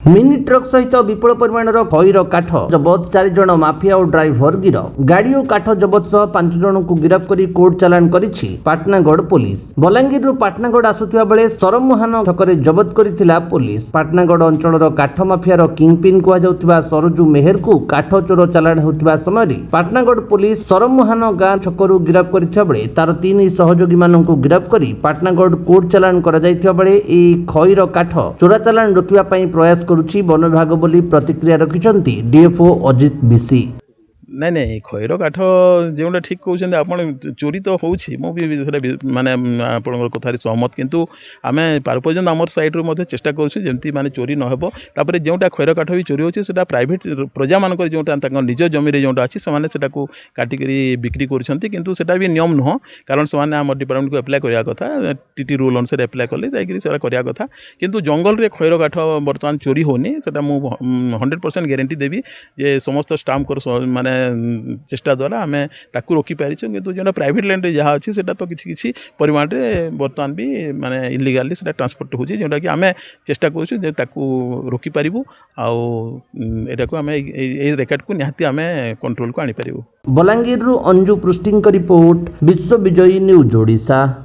Mini truck सहित विपुल परिमाण खईर काठ जबत 4 जन माफिया और ड्राइवर गिरफ। गाड़ी और काठ जबत सह 5 जन को गिरफ कर कोर्ट चालाण करिछि पाटनागढ़ पुलिस। बलांगीर पाटनागढ़ आसुथिबा बेले सरमुहान छकरे जबत करिथिला पुलिस। पाटनागढ़ अंचल काठ माफियार किंगपिन कुआ जाउथिबा सरोजू मेहर को काठ चोर चालाण होउथिबा समय पाटनागढ़ पुलिस सरमुहान गाँ छकरू गिरफ करिथिबा बेले तार 3 सहयोगी माननकु गिरफ करी पाटनागढ़ कोर्ट चालाण करा जाइथिबा बेले ए खईर काठ चोरा चालाण रोकिबा पई प्रयास करुछि वन विभाग बोली प्रतिक्रिया रखिछन्ति डीएफओ अजित बिसी। नहीं नहीं खईर काठ जोटा ठीक कहते आप चोरी तो हो माने आप कथार सहमत किंतु आम पारपर्यंत आम सैड्रु चेष्टा करुँ माने चोरी नहब तापर जोटा खईर काठ भी चोरी होता प्राइवेट प्रजा मान जोटा निज जमी जोटा अच्छी से काटिक बिक्री कर भी नियम नुह कारण से आम डिपार्टमेंट को एप्लाय कराया कथा टीटी रूल अनुसार एप्लाय कले जाकि कराया कथा किंतु जंगल रे खईर काठ बर्तमान चोरी होनी से 100% ग्यारंटी देवी जे समस्त स्टाफ माने चेष्टा द्वारा आम ताकू रोकी पारिछुं किंतु जो प्राइवेट लैंड जहाँ अच्छी से तो किसी परिमाण में बर्तमान भी माने इलीगाली से ट्रांसपोर्ट होची जोटा कि आम चेष्टा करूँ जे ताकू रोकी पारिबु आउ एटा को आम ए रेकर्ड को निहाती आम कंट्रोल को आनी पारिबु। बलांगीर अंजु पृष्टिंक रिपोर्ट विश्व विजयी न्यूज ओडिशा।